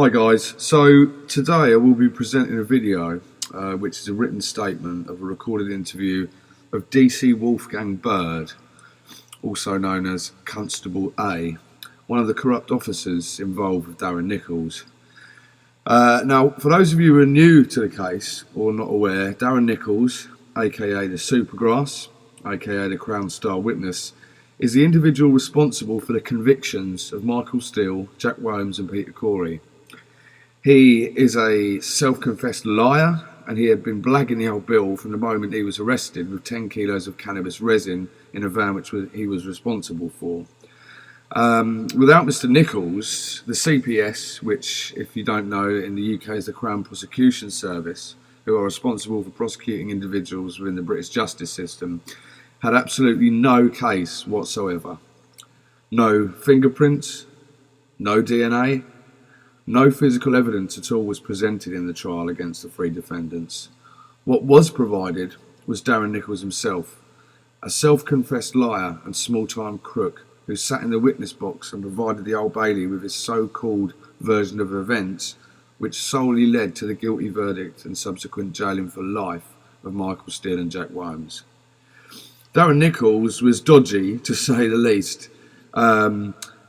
Hi guys, so today I will be presenting a video which is a written statement of a recorded interview of DC Wolfgang Bird, also known as Constable A, one of the corrupt officers involved with Darren Nicholls. Now, for those of you who are new to the case or not aware, Darren Nicholls, aka the Supergrass, aka the Crown Star Witness, is the individual responsible for the convictions of Michael Steele, Jack Williams and Peter Corey. He is a self-confessed liar, and he had been blagging the old bill from the moment he was arrested with 10 kilos of cannabis resin in a van which he was responsible for. Without Mr. Nicholls, the CPS, which, if you don't know, in the UK is the Crown Prosecution Service, who are responsible for prosecuting individuals within the British justice system, had absolutely no case whatsoever. No fingerprints, no DNA, no physical evidence at all was presented in the trial against the three defendants. What was provided was Darren Nicholls himself, a self-confessed liar and small-time crook who sat in the witness box and provided the Old Bailey with his so-called version of events, which solely led to the guilty verdict and subsequent jailing for life of Michael Steele and Jack Williams. Darren Nicholls was dodgy, to say the least,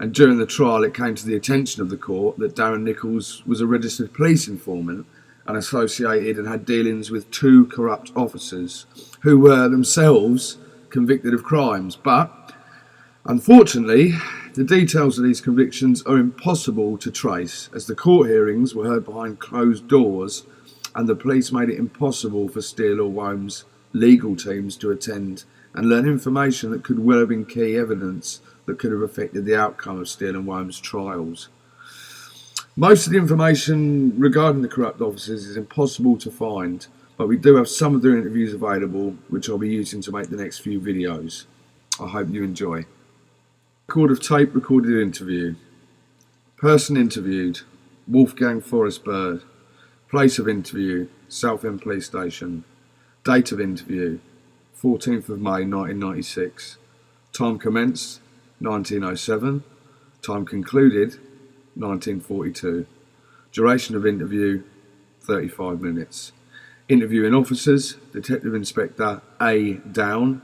and during the trial it came to the attention of the court that Darren Nicholls was a registered police informant and associated and had dealings with two corrupt officers who were themselves convicted of crimes. But unfortunately, the details of these convictions are impossible to trace, as the court hearings were heard behind closed doors and the police made it impossible for Steele or Williams' legal teams to attend and learn information that could well have been key evidence that could have affected the outcome of Steele and Williams' trials. Most of the information regarding the corrupt officers is impossible to find, but we do have some of their interviews available, which I'll be using to make the next few videos. I hope you enjoy. Record of tape recorded interview. Person interviewed, Wolfgang Forrest Bird. Place of interview, Southend Police Station. Date of interview, 14th of May 1996. Time commenced, 1907. Time concluded, 1942. Duration of interview, 35 minutes. Interviewing officers, Detective Inspector A. Down.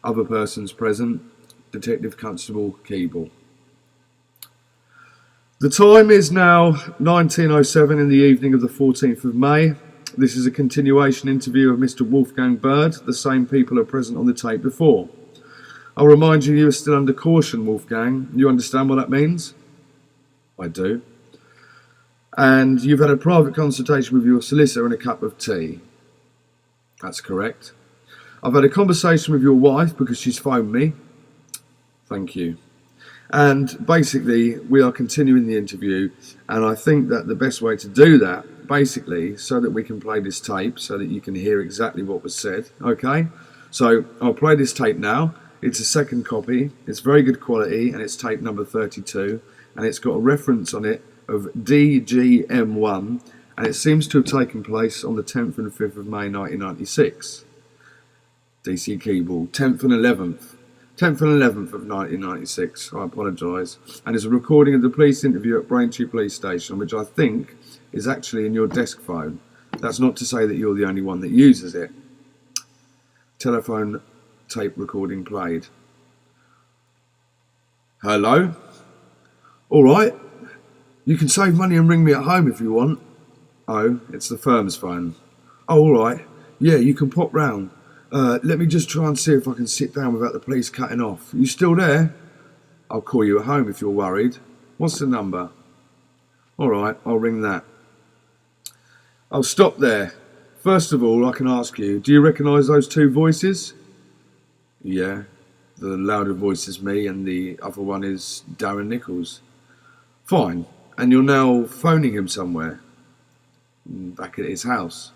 Other persons present, Detective Constable Keeble. The time is now 19:07 in the evening of the 14th of May. This is a continuation interview of Mr. Wolfgang Bird. The same people are present on the tape before. I'll remind you, you are still under caution, Wolfgang. You understand what that means? I do. And you've had a private consultation with your solicitor and a cup of tea. That's correct. I've had a conversation with your wife because she's phoned me. Thank you. And basically, we are continuing the interview, and I think that the best way to do that, basically, so that we can play this tape, so that you can hear exactly what was said, okay? So I'll play this tape now. It's a second copy. It's very good quality, and it's tape number 32, and it's got a reference on it of DGM1, and it seems to have taken place on the 10th and 5th of May 1996. DC Keeble, 10th and 11th. 10th and 11th of 1996, I apologise, and it's a recording of the police interview at Braintree Police Station, which I think is actually in your desk phone. That's not to say that you're the only one that uses it. Telephone tape recording played. Hello? Alright, you can save money and ring me at home if you want. Oh, it's the firm's phone. Oh, alright, yeah, you can pop round. Let me just try and see if I can sit down without the police cutting off. You still there? I'll call you at home if you're worried. What's the number? Alright, I'll ring that. I'll stop there. First of all, I can ask you, do you recognise those two voices? Yeah, the louder voice is me and the other one is Darren Nicholls. Fine, and you're now phoning him somewhere? Back at his house?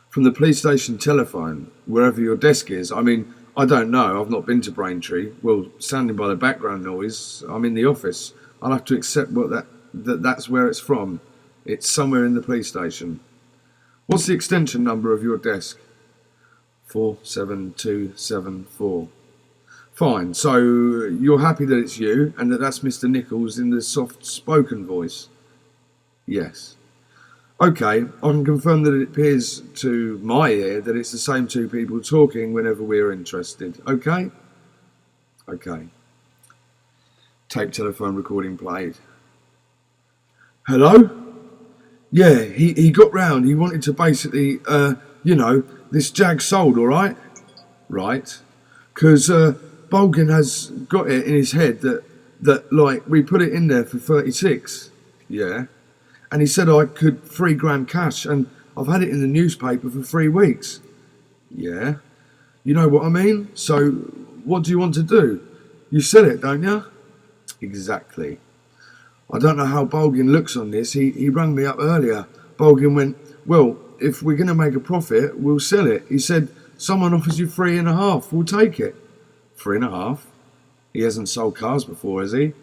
From the police station telephone, wherever your desk is. I mean, I don't know, I've not been to Braintree. Well, sounding by the background noise, I'm in the office. I'll have to accept that's where it's from. It's somewhere in the police station. What's the extension number of your desk? 47274. Fine, so you're happy that it's you and that's Mr. Nicholls in the soft-spoken voice? Yes. Okay, I can confirm that it appears to my ear that it's the same two people talking whenever we're interested. Okay? Okay. Tape telephone recording played. Hello? Yeah, he got round. He wanted to basically, this Jag sold, all right? Right. Because Bolgan has got it in his head that, like, we put it in there for 36. Yeah. And he said I could £3 cash, and I've had it in the newspaper for 3 weeks. Yeah. You know what I mean? So, what do you want to do? You sell it, don't you? Exactly. I don't know how Bolgan looks on this. He rang me up earlier. Bolgan went, well, if we're going to make a profit, we'll sell it. He said, someone offers you 3.5, we'll take it. 3.5? He hasn't sold cars before, has he?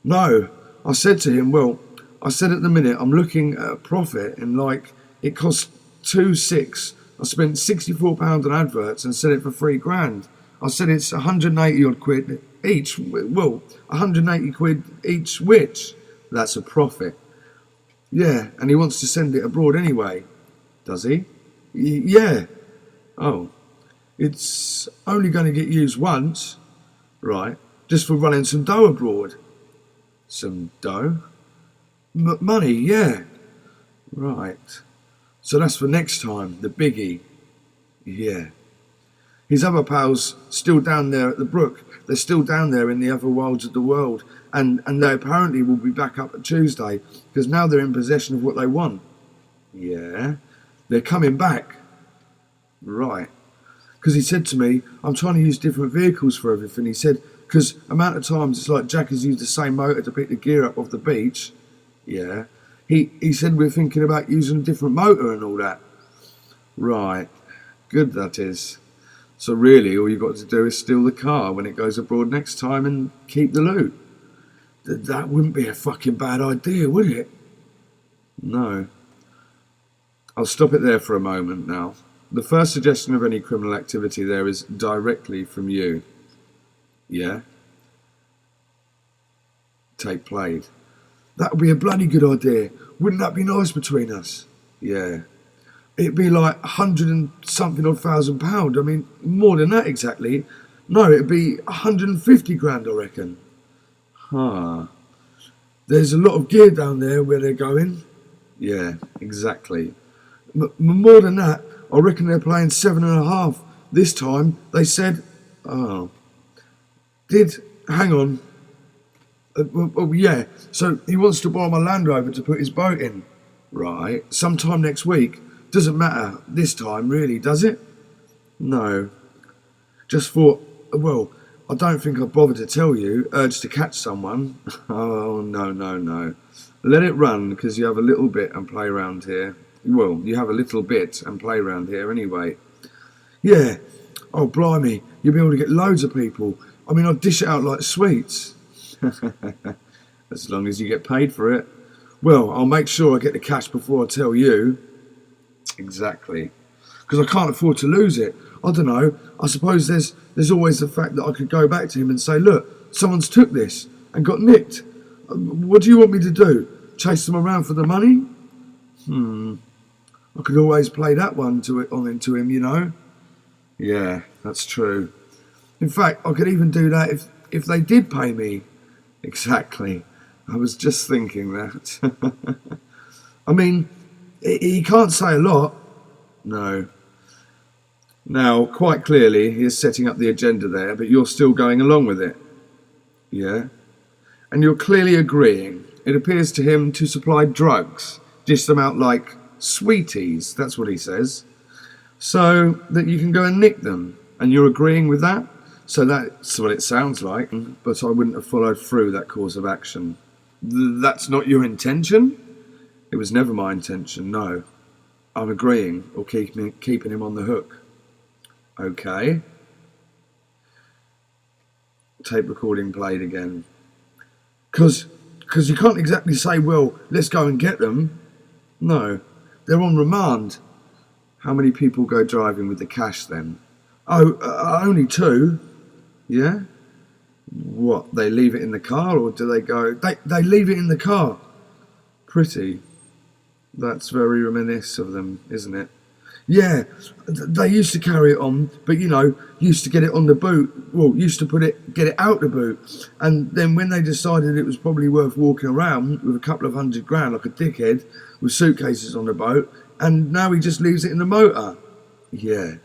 No. I said to him, well, I said at the minute I'm looking at a profit, and like it costs 2.6. I spent £64 on adverts and sell it for £3. I said it's 180 odd quid each. Well, 180 quid each, which that's a profit. Yeah, and he wants to send it abroad anyway. Does he? Yeah. Oh, it's only going to get used once, right? Just for running some dough abroad. Some dough? Money, yeah. Right. So that's for next time, the biggie. Yeah. His other pals still down there at the brook. They're still down there in the other worlds of the world. And they apparently will be back up at Tuesday, because now they're in possession of what they want. Yeah. They're coming back. Right. Because he said to me, I'm trying to use different vehicles for everything. He said, because amount of times it's like Jack has used the same motor to pick the gear up off the beach. Yeah. He said we're thinking about using a different motor and all that. Right. Good, that is. So really, all you've got to do is steal the car when it goes abroad next time and keep the loot. That wouldn't be a fucking bad idea, would it? No. I'll stop it there for a moment now. The first suggestion of any criminal activity there is directly from you. Yeah? Tape played. That would be a bloody good idea. Wouldn't that be nice between us? Yeah. It'd be like 100 and something odd £1,000. I mean, more than that exactly. No, it'd be 150 grand, I reckon. Huh. There's a lot of gear down there where they're going. Yeah, exactly. More than that, I reckon they're playing 7.5. This time, they said, oh. Hang on. Yeah, so he wants to borrow my Land Rover to put his boat in. Right, sometime next week. Doesn't matter this time, really, does it? No. Just thought, well, I don't think I'd bother to tell you. Urge to catch someone. Oh, no. Let it run, because you have a little bit and play around here. Well, you have a little bit and play around here anyway. Yeah. Oh, blimey. You'll be able to get loads of people. I mean, I'll dish it out like sweets. As long as you get paid for it. Well, I'll make sure I get the cash before I tell you. Exactly. Because I can't afford to lose it. I don't know. I suppose there's always the fact that I could go back to him and say, look, someone's took this and got nicked. What do you want me to do? Chase them around for the money? I could always play that one into him, you know. Yeah, that's true. In fact, I could even do that if they did pay me. Exactly. I was just thinking that. I mean, he can't say a lot. No. Now, quite clearly, he is setting up the agenda there, but you're still going along with it. Yeah? And you're clearly agreeing. It appears to him to supply drugs. Dish them out like sweeties, that's what he says. So that you can go and nick them. And you're agreeing with that? So that's what it sounds like, but I wouldn't have followed through that course of action. That's not your intention? It was never my intention, no. I'm agreeing, or keeping him on the hook. Okay. Tape recording played again. Because you can't exactly say, well, let's go and get them. No, they're on remand. How many people go driving with the cash then? Oh, only 2. Yeah? What, they leave it in the car, or do they go... They leave it in the car. Pretty. That's very reminiscent of them, isn't it? Yeah, they used to carry it on, but used to get it on the boot. Well, used to get it out the boot, and then when they decided it was probably worth walking around with a couple of £100 like a dickhead with suitcases on the boat, and now he just leaves it in the motor. Yeah,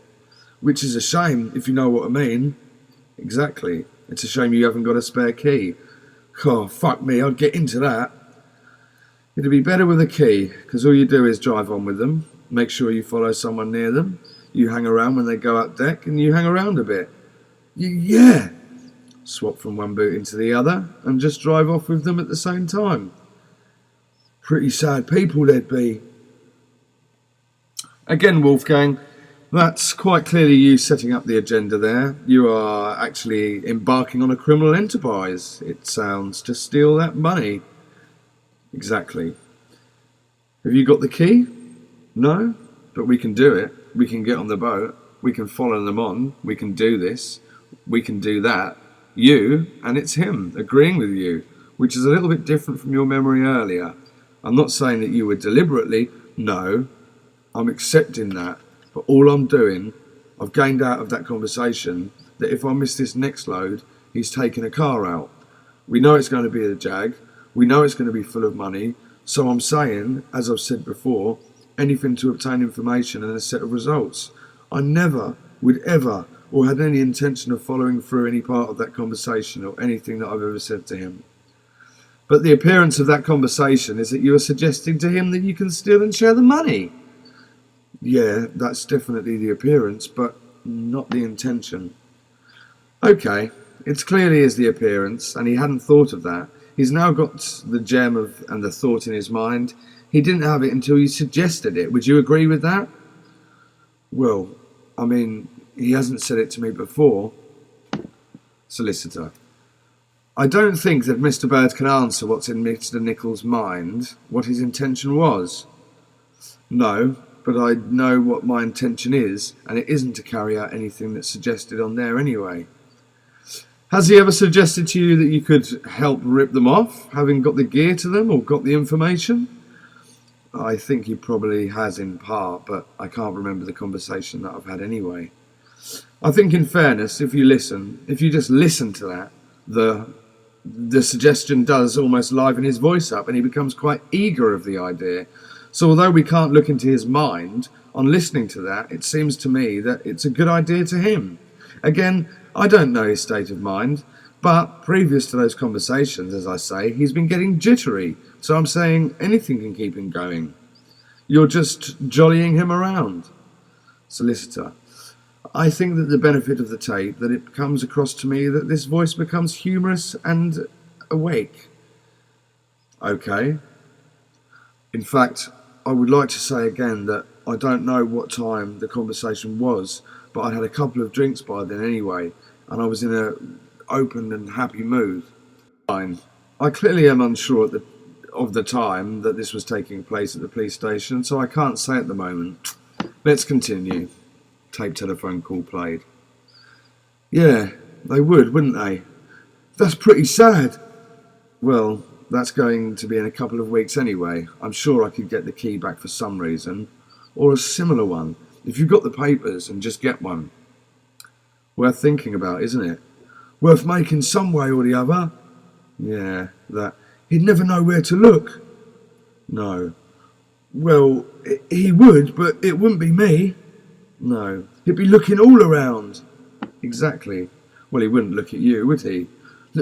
which is a shame if you know what I mean. Exactly. It's a shame you haven't got a spare key. Oh, fuck me, I'd get into that. It'd be better with a key, because all you do is drive on with them. Make sure you follow someone near them. You hang around when they go up deck, and you hang around a bit. Yeah. Swap from one boot into the other, and just drive off with them at the same time. Pretty sad people they'd be. Again, Wolfgang, that's quite clearly you setting up the agenda there. You are actually embarking on a criminal enterprise, it sounds, to steal that money. Exactly. Have you got the key? No, but we can do it. We can get on the boat. We can follow them on. We can do this. We can do that. You, and it's him, agreeing with you, which is a little bit different from your memory earlier. I'm not saying that you were deliberately. No, I'm accepting that. But all I'm doing, I've gained out of that conversation that if I miss this next load, he's taking a car out. We know it's going to be a Jag. We know it's going to be full of money. So I'm saying, as I've said before, anything to obtain information and a set of results. I never would ever or had any intention of following through any part of that conversation or anything that I've ever said to him. But the appearance of that conversation is that you are suggesting to him that you can steal and share the money. Yeah, that's definitely the appearance, but not the intention. Okay, it's clearly is the appearance, and he hadn't thought of that. He's now got the gem of and the thought in his mind. He didn't have it until you suggested it. Would you agree with that? Well, I mean, he hasn't said it to me before. Solicitor. I don't think that Mr. Bird can answer what's in Mr. Nicholls' mind, what his intention was. No, but I know what my intention is, and it isn't to carry out anything that's suggested on there anyway. Has he ever suggested to you that you could help rip them off, having got the gear to them or got the information? I think he probably has in part, but I can't remember the conversation that I've had anyway. I think in fairness, if you just listen to that, the suggestion does almost liven his voice up and he becomes quite eager of the idea. So although we can't look into his mind, on listening to that, it seems to me that it's a good idea to him. Again, I don't know his state of mind, but previous to those conversations, as I say, he's been getting jittery. So I'm saying anything can keep him going. You're just jollying him around. Solicitor. I think that the benefit of the tape, that it comes across to me that this voice becomes humorous and awake. Okay. In fact, I would like to say again that I don't know what time the conversation was, but I'd had a couple of drinks by then anyway, and I was in an open and happy mood. Fine. I clearly am unsure of the time that this was taking place at the police station, so I can't say at the moment. Let's continue. Tape telephone call played. Yeah, they would, wouldn't they? That's pretty sad. Well, that's going to be in a couple of weeks anyway. I'm sure I could get the key back for some reason, or a similar one. If you've got the papers, and just get one. Worth thinking about, isn't it? Worth making some way or the other. Yeah, that. He'd never know where to look. No. Well, he would, but it wouldn't be me. No. He'd be looking all around. Exactly. Well, he wouldn't look at you, would he?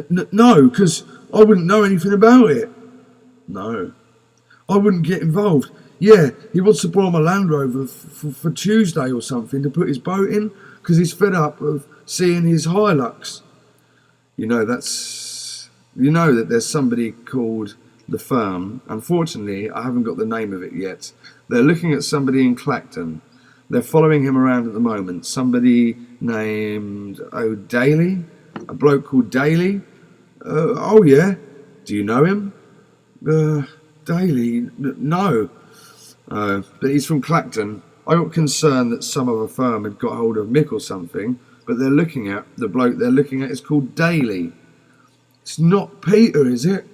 No, because I wouldn't know anything about it. No. I wouldn't get involved. Yeah, he wants to borrow my Land Rover for Tuesday or something to put his boat in, because he's fed up of seeing his Hilux. You know that there's somebody called The Firm. Unfortunately, I haven't got the name of it yet. They're looking at somebody in Clacton. They're following him around at the moment. Somebody named Daly? A bloke called Daly? Oh yeah. Do you know him? Daly? No. But he's from Clacton. I got concerned that some other firm had got hold of Mick or something, but the bloke they're looking at is called Daly. It's not Peter, is it?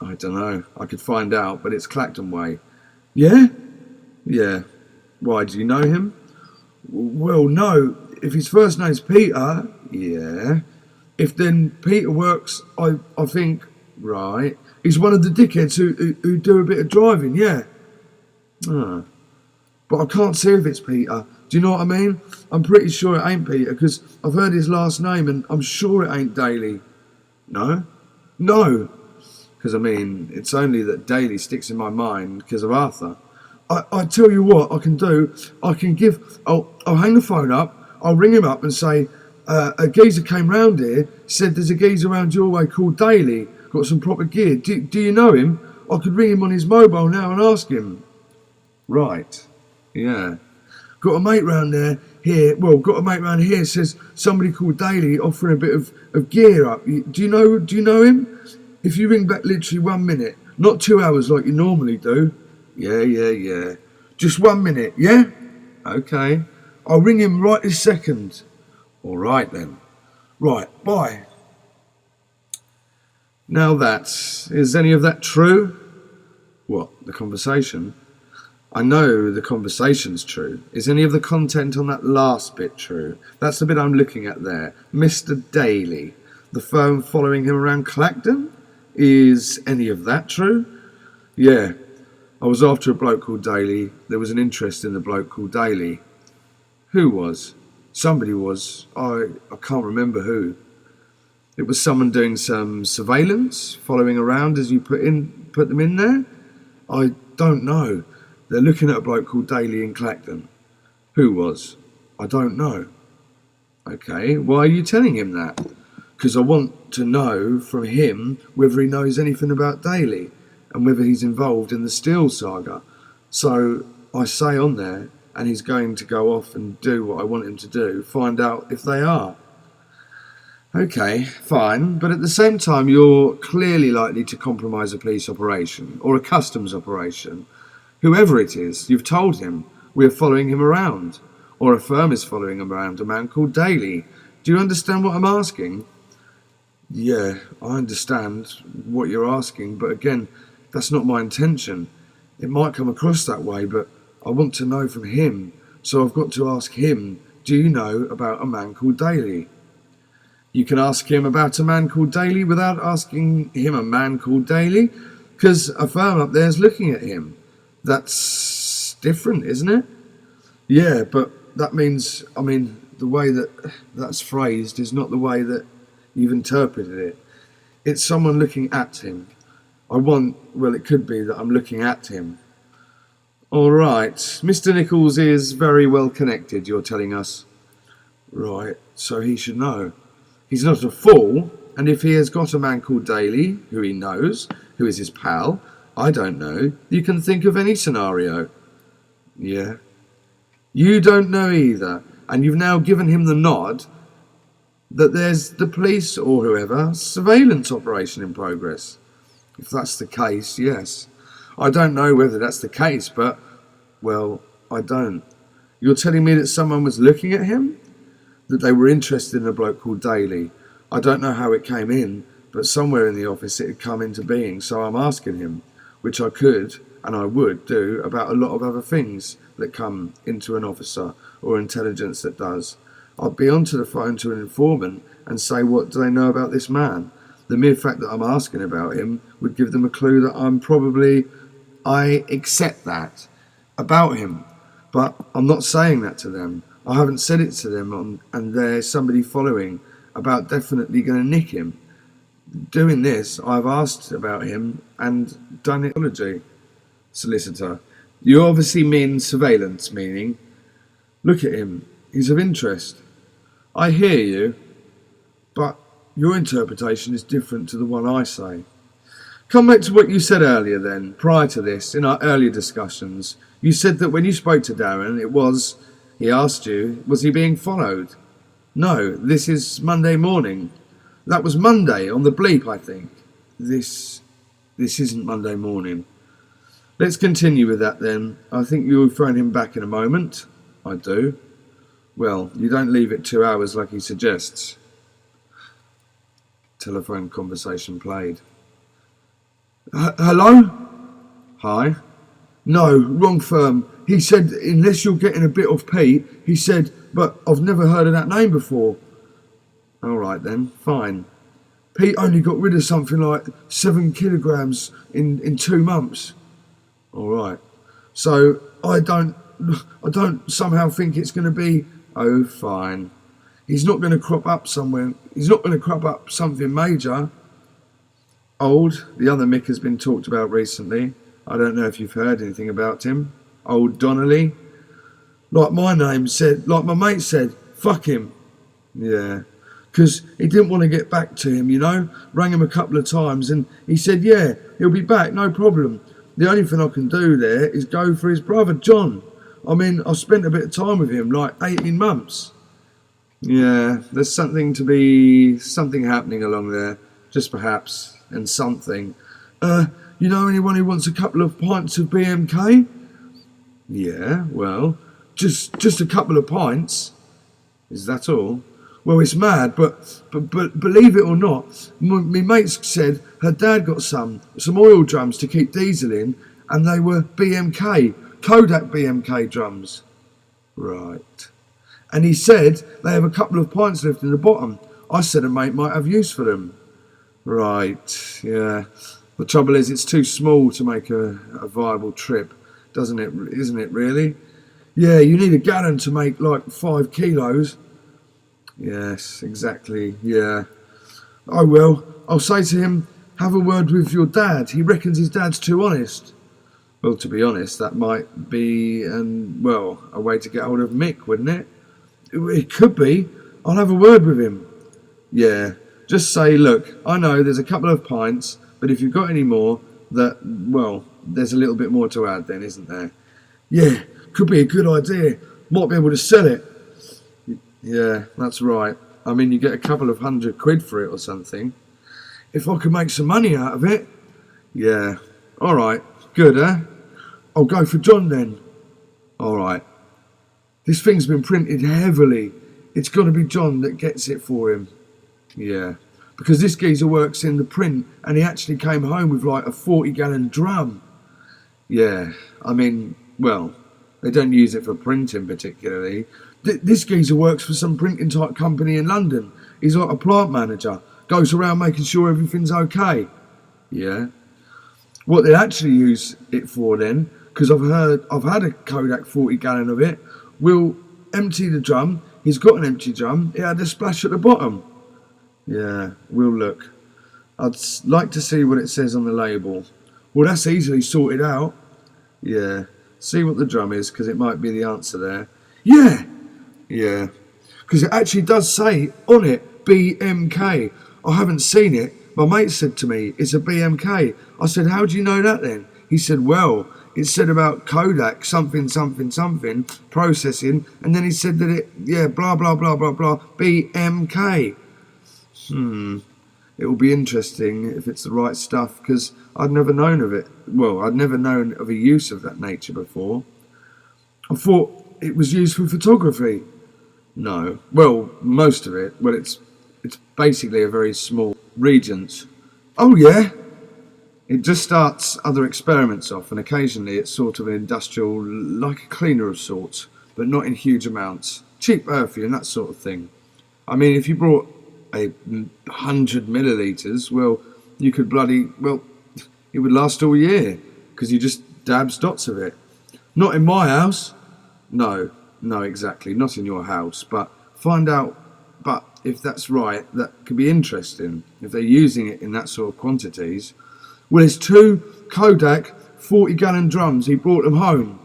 I don't know. I could find out, but it's Clacton Way. Yeah? Yeah. Why, do you know him? Well, no. If his first name's Peter, yeah. If then Peter works, I think, right. He's one of the dickheads who do a bit of driving, yeah. Ah. But I can't see if it's Peter. Do you know what I mean? I'm pretty sure it ain't Peter, because I've heard his last name and I'm sure it ain't Daly. No? No. Because, I mean, it's only that Daly sticks in my mind because of Arthur. I tell you what I can do. I'll hang the phone up, I'll ring him up and say, a geezer came round here, said there's a geezer around your way called Daly, got some proper gear. Do you know him? I could ring him on his mobile now and ask him. Right. Yeah. Got a mate round here, says somebody called Daly offering a bit of gear up. Do you know him? If you ring back literally 1 minute, not 2 hours like you normally do. Yeah. Just 1 minute, yeah? Okay. I'll ring him right this second. All right then. Right, bye. Now is any of that true? What, the conversation? I know the conversation's true. Is any of the content on that last bit true? That's the bit I'm looking at there. Mr. Daly, the firm following him around Clacton? Is any of that true? Yeah. I was after a bloke called Daly. There was an interest in the bloke called Daly. Who was? Somebody was. I can't remember who. It was someone doing some surveillance, following around as you put them in there? I don't know. They're looking at a bloke called Daly in Clacton. Who was? I don't know. Okay, why are you telling him that? Because I want to know from him whether he knows anything about Daly and whether he's involved in the Steel saga. So I say on there, and he's going to go off and do what I want him to do, find out if they are. Okay, fine, but at the same time you're clearly likely to compromise a police operation or a customs operation. Whoever it is, you've told him we're following him around, or a firm is following him around a man called Daly. Do you understand what I'm asking? Yeah, I understand what you're asking, but again, that's not my intention. It might come across that way, but I want to know from him, so I've got to ask him, do you know about a man called Daly? You can ask him about a man called Daly without asking him a man called Daly, because a firm up there's looking at him. That's different, isn't it? Yeah, but that means, the way that's phrased is not the way that you've interpreted it. It's someone looking at him. It could be that I'm looking at him. All right, Mr. Nicholls is very well connected, you're telling us. Right, so he should know. He's not a fool, and if he has got a man called Daly, who he knows, who is his pal, I don't know, you can think of any scenario. Yeah. You don't know either, and you've now given him the nod that there's the police or whoever surveillance operation in progress. If that's the case, yes. I don't know whether that's the case, but, well, I don't. You're telling me that someone was looking at him? That they were interested in a bloke called Daly? I don't know how it came in, but somewhere in the office it had come into being, so I'm asking him, which I could and I would do about a lot of other things that come into an officer or intelligence that does. I'd be onto the phone to an informant and say, what do they know about this man? The mere fact that I'm asking about him would give them a clue that I accept that about him. But I'm not saying that to them. I haven't said it to them, and there's somebody following about definitely going to nick him. Doing this, I've asked about him and done it. Solicitor, you obviously mean surveillance, meaning, look at him, he's of interest. I hear you, but your interpretation is different to the one I say. Come back to what you said earlier then, prior to this, in our earlier discussions. You said that when you spoke to Darren, he asked you, was he being followed? No, this is Monday morning. That was Monday, on the bleep, I think. This isn't Monday morning. Let's continue with that then. I think you'll phone him back in a moment. I do. Well, you don't leave it 2 hours like he suggests. Telephone conversation played. Hello? Hi? No, wrong firm. He said, unless you're getting a bit off Pete, he said, but I've never heard of that name before. All right then, fine. Pete only got rid of something like 7 kilograms in 2 months. All right. So I don't somehow think it's going to be, oh, fine. He's not going to crop up somewhere. He's not going to crop up something major. Old, the other Mick has been talked about recently. I don't know if you've heard anything about him. Old Donnelly. Like my mate said, fuck him. Yeah. Because he didn't want to get back to him, you know. Rang him a couple of times and he said, yeah, he'll be back, no problem. The only thing I can do there is go for his brother, John. I mean, I've spent a bit of time with him, like 18 months. Yeah, there's something happening along there, just perhaps, and something. You know anyone who wants a couple of pints of BMK? Yeah, well, just a couple of pints. Is that all? Well, it's mad, but believe it or not, my mate said her dad got some oil drums to keep diesel in, and they were BMK, Kodak BMK drums. Right. And he said they have a couple of pints left in the bottom. I said a mate might have use for them. Right, yeah. The trouble is it's too small to make a viable trip, isn't it really? Yeah, you need a gallon to make like 5 kilos. Yes, exactly, yeah. Oh well, I'll say to him, have a word with your dad. He reckons his dad's too honest. Well, to be honest, that might be, a way to get hold of Mick, wouldn't it? It could be. I'll have a word with him. Yeah, just say, look, I know there's a couple of pints, but if you've got any more, there's a little bit more to add then, isn't there? Yeah, could be a good idea. Might be able to sell it. Yeah, that's right. I mean, you get a couple of £100 for it or something. If I could make some money out of it. Yeah. All right. Good, eh? I'll go for John then. All right. This thing's been printed heavily. It's got to be John that gets it for him. Yeah. Because this geezer works in the print and he actually came home with like a 40-gallon drum. Yeah. I mean, they don't use it for printing particularly. This geezer works for some printing type company in London. He's like a plant manager. Goes around making sure everything's okay. Yeah. What they actually use it for then, because I've had a Kodak 40-gallon of it. We'll empty the drum. He's got an empty drum. It had a splash at the bottom. Yeah, we'll look. I'd like to see what it says on the label. Well, that's easily sorted out. Yeah. See what the drum is, because it might be the answer there. Yeah. Yeah, because it actually does say on it BMK. I haven't seen it. My mate said to me, it's a BMK. I said, how do you know that then? He said, well, it said about Kodak, something, processing, and then he said that blah, blah, blah, blah, blah, BMK. It will be interesting if it's the right stuff, because I'd never known of it. Well, I'd never known of a use of that nature before. I thought it was used for photography. No. Well, most of it. Well, it's basically a very small Regents. Oh, yeah? It just starts other experiments off, and occasionally it's sort of an industrial, like a cleaner of sorts, but not in huge amounts. Cheap perfume, that sort of thing. I mean, if you brought 100 millilitres, you could it would last all year, because you just dabs dots of it. Not in my house. No, exactly, not in your house, but find out, but if that's right, that could be interesting, if they're using it in that sort of quantities. Well, there's 2 Kodak 40-gallon drums, he brought them home.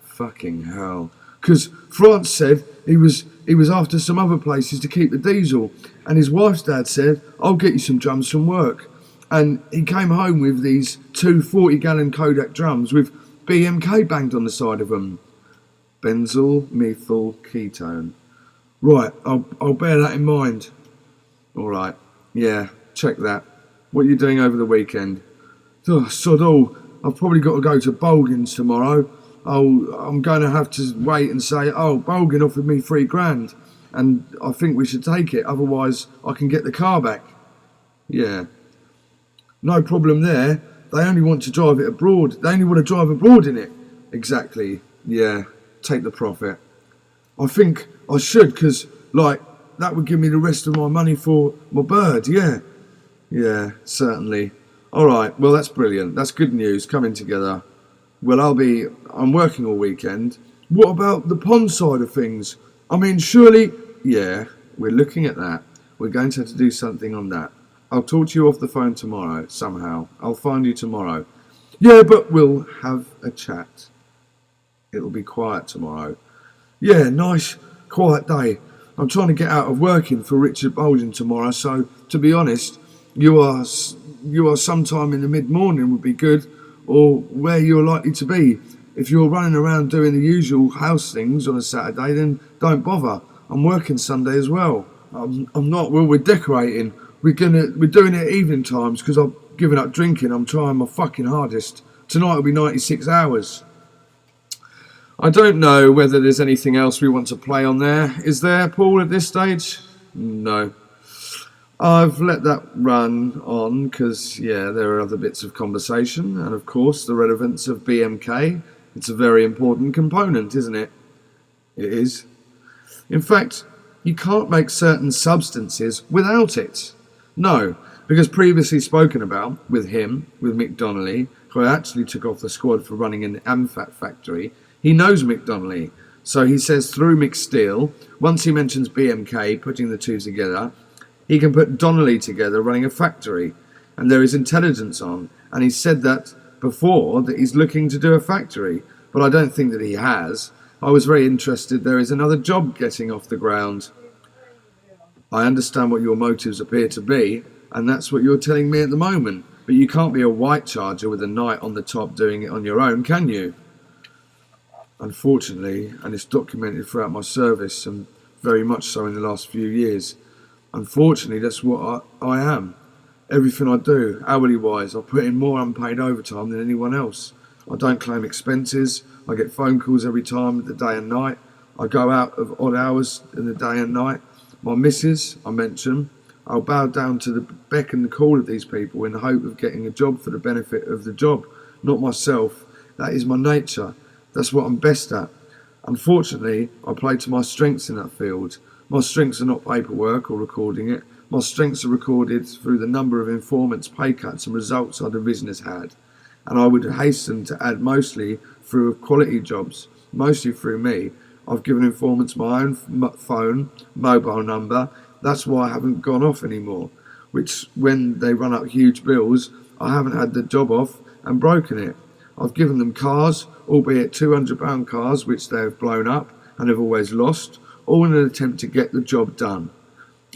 Fucking hell. Because France said he was after some other places to keep the diesel, and his wife's dad said, I'll get you some drums from work. And he came home with these 2 40-gallon Kodak drums with BMK banged on the side of them. Benzyl methyl ketone. Right, I'll bear that in mind. All right, yeah, check that. What are you doing over the weekend? Oh, sod all. I've probably got to go to Bolgin's tomorrow. I'm going to have to wait and say, Bolgin offered me £3,000, and I think we should take it. Otherwise, I can get the car back. Yeah, no problem there. they only want to drive it abroad. They only want to drive abroad in it. Exactly. Yeah. Take the profit. I think I should, because, like, that would give me the rest of my money for my bird. Yeah. Yeah, certainly. All right. Well, that's brilliant. That's good news coming together. Well, I'm working all weekend. What about the pond side of things? I mean, surely, yeah, we're looking at that. We're going to have to do something on that. I'll talk to you off the phone tomorrow, somehow. I'll find you tomorrow. Yeah, but we'll have a chat. It'll be quiet tomorrow. Yeah, nice, quiet day. I'm trying to get out of working for Richard Bolden tomorrow, so, to be honest, you are sometime in the mid-morning would be good, or where you're likely to be. If you're running around doing the usual house things on a Saturday, then don't bother. I'm working Sunday as well. I'm not. Well, we're decorating. We're doing it at evening times because I've given up drinking. I'm trying my fucking hardest. Tonight will be 96 hours. I don't know whether there's anything else we want to play on there. Is there, Paul, at this stage? No. I've let that run on because, yeah, there are other bits of conversation. And, of course, the relevance of BMK. It's a very important component, isn't it? It is. In fact, you can't make certain substances without it. No, because previously spoken about with Mick Donnelly, who I actually took off the squad for running an AMFAT factory, he knows Mick Donnelly. So he says through Mick Steele, once he mentions BMK, putting the two together, he can put Donnelly together running a factory. And there is intelligence on. And he said that before, that he's looking to do a factory. But I don't think that he has. I was very interested. There is another job getting off the ground. I understand what your motives appear to be, and that's what you're telling me at the moment. But you can't be a white charger with a knight on the top doing it on your own, can you? Unfortunately, and it's documented throughout my service, and very much so in the last few years, unfortunately, that's what I am. Everything I do, hourly-wise, I put in more unpaid overtime than anyone else. I don't claim expenses. I get phone calls every time of the day and night. I go out of odd hours in the day and night. My missus, I mention, I'll bow down to the beck and the call of these people in the hope of getting a job for the benefit of the job, not myself. That is my nature. That's what I'm best at. Unfortunately, I play to my strengths in that field. My strengths are not paperwork or recording it. My strengths are recorded through the number of informants, pay cuts and results our division has had. And I would hasten to add mostly through quality jobs, mostly through me. I've given informants my own phone, mobile number. That's why I haven't gone off anymore, which when they run up huge bills, I haven't had the job off and broken it. I've given them cars, albeit £200 cars, which they have blown up and have always lost, all in an attempt to get the job done.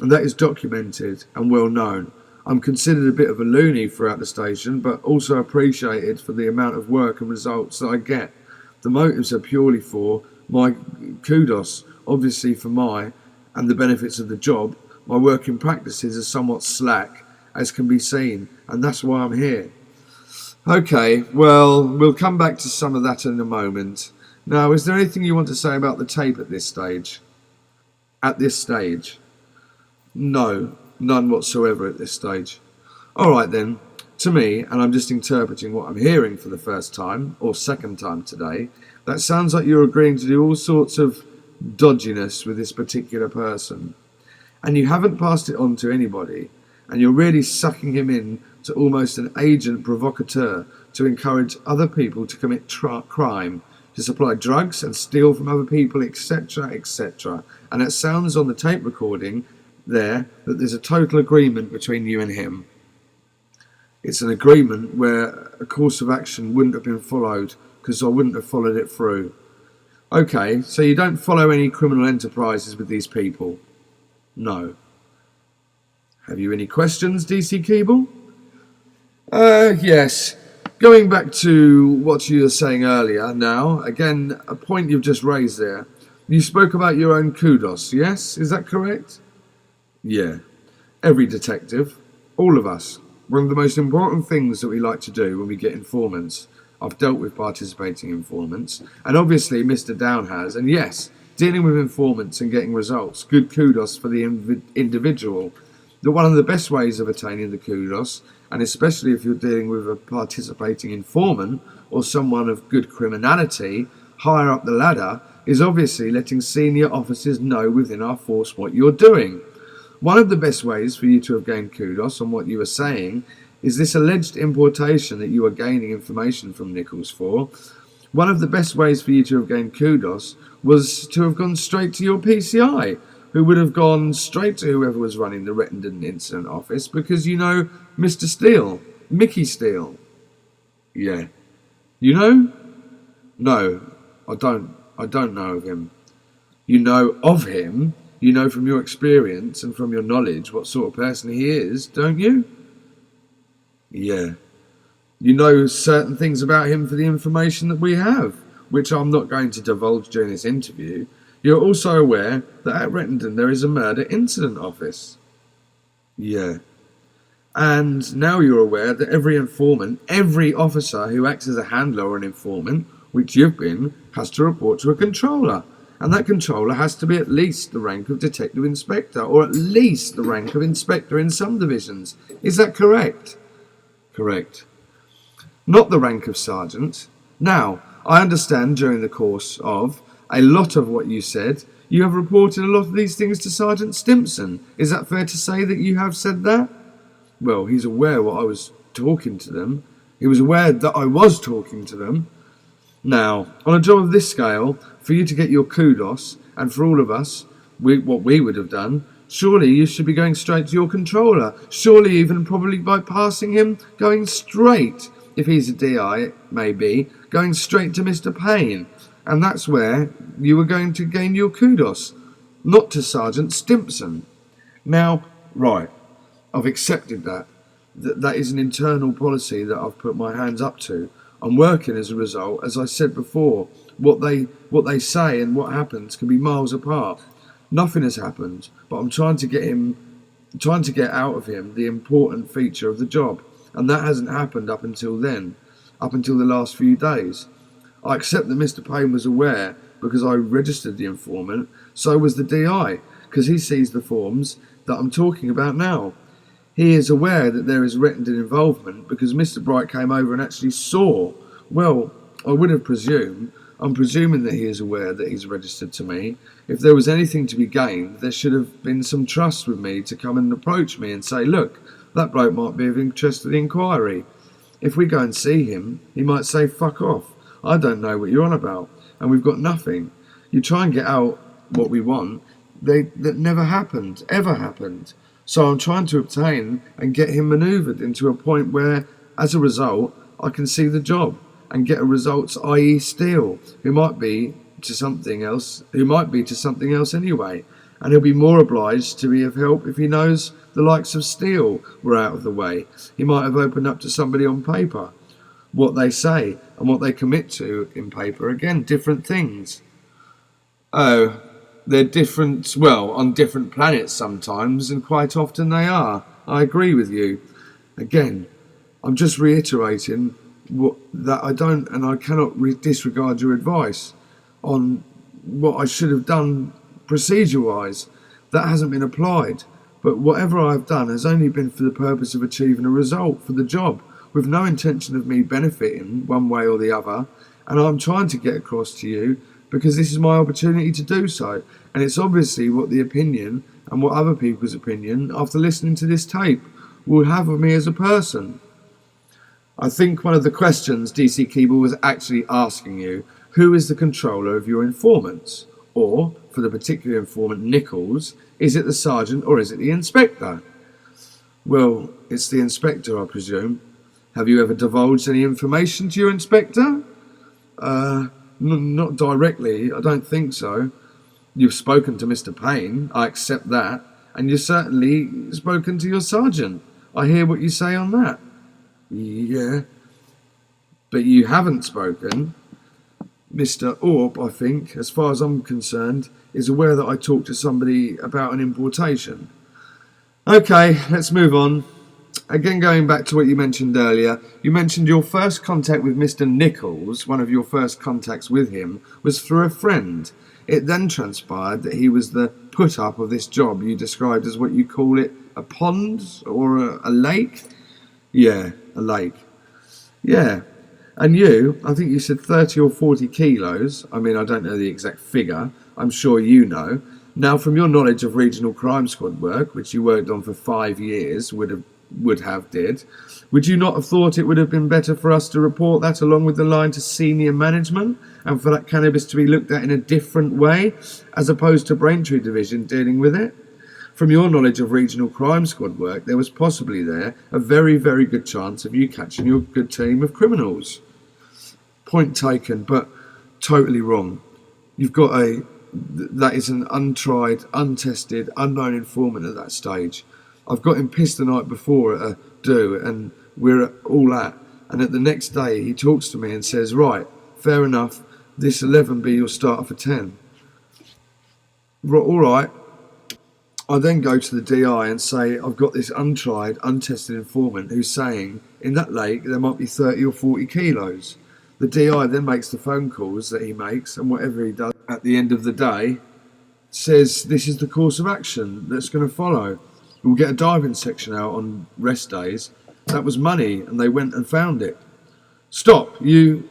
And that is documented and well known. I'm considered a bit of a loony throughout the station, but also appreciated for the amount of work and results that I get. The motives are purely for my kudos, obviously for my and the benefits of the job. My working practices are somewhat slack, as can be seen, and that's why I'm here. Okay, well, we'll come back to some of that in a moment. Now, is there anything you want to say about the tape at this stage? At this stage? No, none whatsoever at this stage. All right then, to me, and I'm just interpreting what I'm hearing for the first time, or second time today, that sounds like you're agreeing to do all sorts of dodginess with this particular person. And you haven't passed it on to anybody, and you're really sucking him in to almost an agent provocateur to encourage other people to commit crime, to supply drugs and steal from other people, etc., etc. And it sounds on the tape recording there that there's a total agreement between you and him. It's an agreement where a course of action wouldn't have been followed because I wouldn't have followed it through. Okay, so you don't follow any criminal enterprises with these people? No. Have you any questions, DC Keeble? Yes. Going back to what you were saying earlier now, again, a point you've just raised there. You spoke about your own kudos, yes? Is that correct? Yeah. Every detective, all of us, one of the most important things that we like to do when we get informants. I've dealt with participating informants, and obviously Mr. Down has, and yes, dealing with informants and getting results, good kudos for the individual. That one of the best ways of attaining the kudos and especially if you're dealing with a participating informant or someone of good criminality higher up the ladder, is obviously letting senior officers know within our force what you're doing. One of the best ways for you to have gained kudos on what you were saying is this alleged importation that you are gaining information from Nicholls for. One of the best ways for you to have gained kudos was to have gone straight to your PCI, who would have gone straight to whoever was running the Rettendon incident office, because you know Mr. Steele, Mickey Steele. Yeah. You know? No, I don't know of him. You know of him. You know from your experience and from your knowledge what sort of person he is, don't you? Yeah. You know certain things about him for the information that we have, which I'm not going to divulge during this interview. You're also aware that at Rettendon there is a murder incident office. Yeah. And now you're aware that every informant, every officer who acts as a handler or an informant, which you've been, has to report to a controller. And that controller has to be at least the rank of detective inspector, or at least the rank of inspector in some divisions. Is that correct? Correct. Not the rank of sergeant. Now, I understand during the course of a lot of what you said, you have reported a lot of these things to Sergeant Stimpson. Is that fair to say that you have said that? Well, he's aware what I was talking to them. He was aware that I was talking to them. Now, on a job of this scale, for you to get your kudos, and for all of us, what we would have done, surely you should be going straight to your controller. Surely even probably bypassing him, going straight, if he's a DI, maybe, going straight to Mr. Payne. And that's where you were going to gain your kudos, not to Sergeant Stimpson. Now, right, I've accepted that. That is an internal policy that I've put my hands up to. I'm working as a result. As I said before, what they say and what happens can be miles apart. Nothing has happened, but I'm trying to get out of him the important feature of the job, and that hasn't happened up until then, up until the last few days. I accept that Mr. Payne was aware because I registered the informant. So was the DI, because he sees the forms that I'm talking about now. He is aware that there is Rettendon involvement because Mr. Bright came over and actually saw. Well, I would have presumed. I'm presuming that he is aware that he's registered to me. If there was anything to be gained, there should have been some trust with me to come and approach me and say, look, that bloke might be of interest to the inquiry. If we go and see him, he might say, fuck off. I don't know what you're on about, and we've got nothing. You try and get out what we want, that never happened, ever happened. So I'm trying to obtain and get him manoeuvred into a point where, as a result, I can see the job and get a results, i.e. Steele, who might be to something else anyway. And he'll be more obliged to be of help if he knows the likes of Steele were out of the way. He might have opened up to somebody on paper. What they say and what they commit to in paper, again, different things. Oh, they're different, well, on different planets sometimes, and quite often they are. I agree with you. Again, I'm just reiterating that I don't and I cannot disregard your advice on what I should have done procedure-wise. That hasn't been applied, but whatever I've done has only been for the purpose of achieving a result for the job, with no intention of me benefiting one way or the other, and I'm trying to get across to you because this is my opportunity to do so, and it's obviously what the opinion and what other people's opinion, after listening to this tape, will have of me as a person. I think one of the questions DC Keeble was actually asking you, who is the controller of your informants? Or, for the particular informant Nicholls, is it the sergeant or is it the inspector? Well, it's the inspector, I presume. Have you ever divulged any information to your inspector? Not directly, I don't think so. You've spoken to Mr. Payne, I accept that, and you've certainly spoken to your sergeant. I hear what you say on that. Yeah, but you haven't spoken. Mr. Orp, I think, as far as I'm concerned, is aware that I talked to somebody about an importation. Okay, let's move on. Again, going back to what you mentioned earlier, you mentioned your first contact with Mr. Nicholls, one of your first contacts with him, was through a friend. It then transpired that he was the put-up of this job you described as what you call it, a pond or a lake. Yeah, a lake. Yeah. And you, I think you said 30 or 40 kilos. I mean, I don't know the exact figure. I'm sure you know. Now, from your knowledge of regional crime squad work, which you worked on for 5 years, would you not have thought it would have been better for us to report that along with the line to senior management and for that cannabis to be looked at in a different way as opposed to Braintree Division dealing with it? From your knowledge of regional crime squad work, there was possibly there a very, very good chance of you catching your good team of criminals. Point taken, but totally wrong. That is an untried, untested, unknown informant at that stage. I've got him pissed the night before at a do, and we're all at. And at the next day, he talks to me and says, right, fair enough, this 11 be your starter for 10. All right. I then go to the DI and say, I've got this untried, untested informant who's saying in that lake there might be 30 or 40 kilos. The DI then makes the phone calls that he makes, and whatever he does at the end of the day says this is the course of action that's going to follow. We'll get a diving section out on rest days. That was money, and they went and found it. Stop you.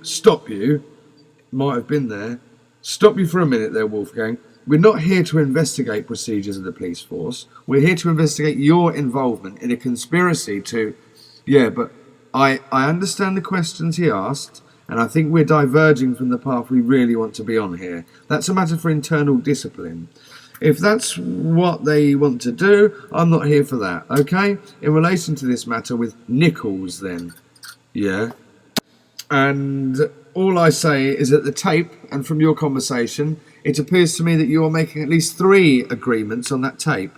Might have been there. Stop you for a minute there, Wolfgang. We're not here to investigate procedures of the police force. We're here to investigate your involvement in a conspiracy to... Yeah, but I understand the questions he asked, and I think we're diverging from the path we really want to be on here. That's a matter for internal discipline. If that's what they want to do, I'm not here for that, okay? In relation to this matter with Nicholls, then. Yeah. And all I say is that the tape, and from your conversation, it appears to me that you are making at least 3 agreements on that tape.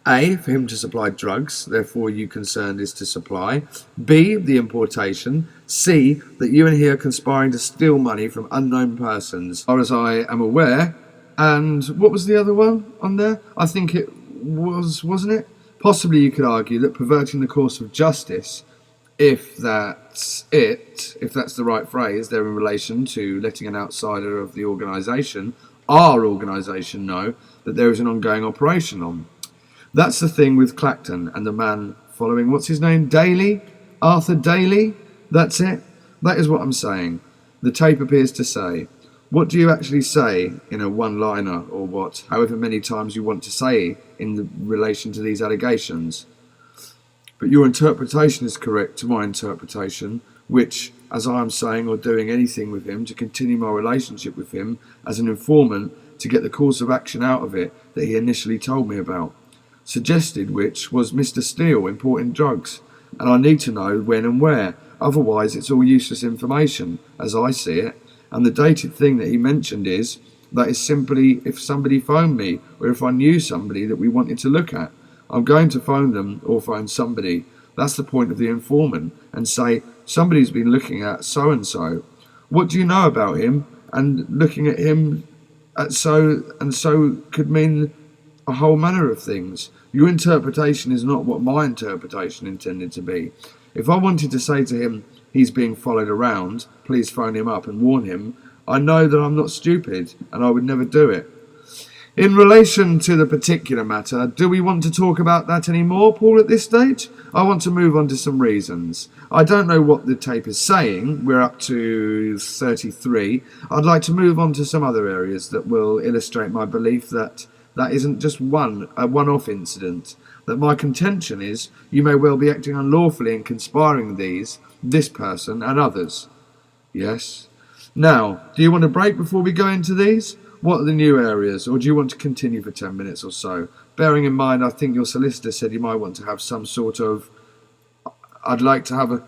A, for him to supply drugs, therefore you concerned is to supply. B, the importation. C, that you and he are conspiring to steal money from unknown persons. As far as I am aware. And what was the other one on there? I think it was, wasn't it? Possibly you could argue that perverting the course of justice, if that's the right phrase, they're in relation to letting an outsider of the organisation, our organisation, know that there is an ongoing operation on. That's the thing with Clacton and the man following, what's his name, Daly? Arthur Daly? That's it. That is what I'm saying. The tape appears to say. What do you actually say in a one-liner, or what, however many times you want to say in relation to these allegations? But your interpretation is correct to my interpretation, which, as I am saying or doing anything with him to continue my relationship with him as an informant to get the course of action out of it that he initially told me about, suggested which was Mr. Steele importing drugs, and I need to know when and where, otherwise it's all useless information, as I see it. And the dated thing that he mentioned is simply if somebody phoned me or if I knew somebody that we wanted to look at. I'm going to phone them or phone somebody. That's the point of the informant, and say, somebody's been looking at so-and-so. What do you know about him? And looking at him at so and so could mean a whole manner of things. Your interpretation is not what my interpretation intended to be. If I wanted to say to him, he's being followed around, please phone him up and warn him, I know that I'm not stupid, and I would never do it. In relation to the particular matter, do we want to talk about that anymore, Paul, at this stage? I want to move on to some reasons. I don't know what the tape is saying. We're up to 33. I'd like to move on to some other areas that will illustrate my belief that that isn't just a one-off incident, that my contention is you may well be acting unlawfully and conspiring with this person and others. Yes. Now, do you want a break before we go into these? What are the new areas, or do you want to continue for 10 minutes or so? Bearing in mind, I think your solicitor said you might want to have some sort of... I'd like to have a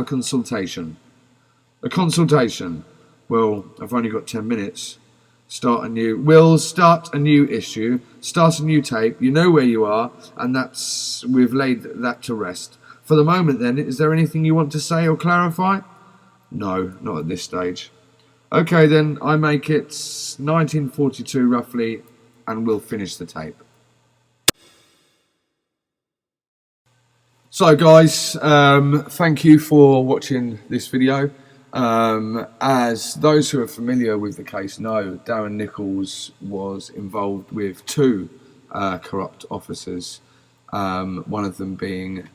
consultation. A consultation. Well, I've only got 10 minutes. We'll start a new issue, start a new tape. You know where you are, and we've laid that to rest. For the moment then, is there anything you want to say or clarify? No, not at this stage. Okay then, I make it 1942 roughly, and we'll finish the tape. So guys, thank you for watching this video. As those who are familiar with the case know, Darren Nicholls was involved with 2 corrupt officers, one of them being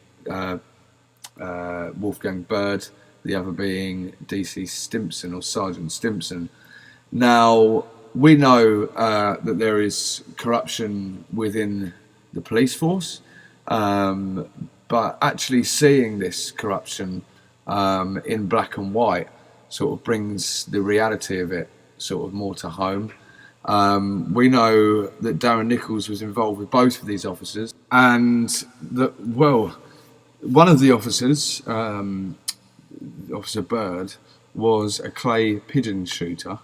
Wolfgang Bird, the other being DC Stimpson or Sergeant Stimpson. Now, we know that there is corruption within the police force, but actually seeing this corruption in black and white sort of brings the reality of it sort of more to home. We know that Darren Nicholls was involved with both of these officers, and that, well, one of the officers, Officer Bird, was a clay pigeon shooter,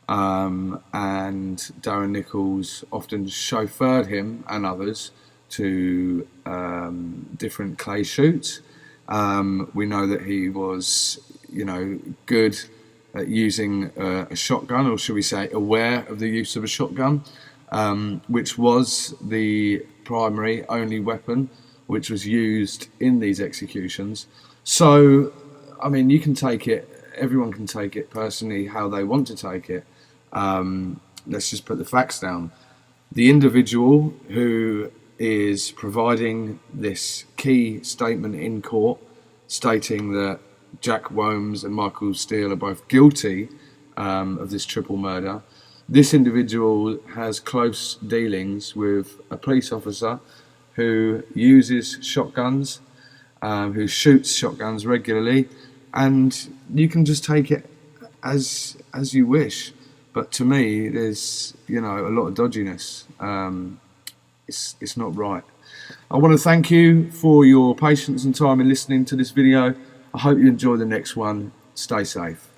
and Darren Nicholls often chauffeured him and others to different clay shoots. We know that he was, good at using a shotgun, or should we say aware of the use of a shotgun, which was the primary only weapon which was used in these executions. So, I mean, you can take it, everyone can take it personally how they want to take it. Let's just put the facts down. The individual who is providing this key statement in court, stating that Jack Wombs and Michael Steele are both guilty of this triple murder, this individual has close dealings with a police officer who uses shotguns, who shoots shotguns regularly, and you can just take it as you wish. But to me, there's a lot of dodginess. It's not right. I want to thank you for your patience and time in listening to this video. I hope you enjoy the next one. Stay safe.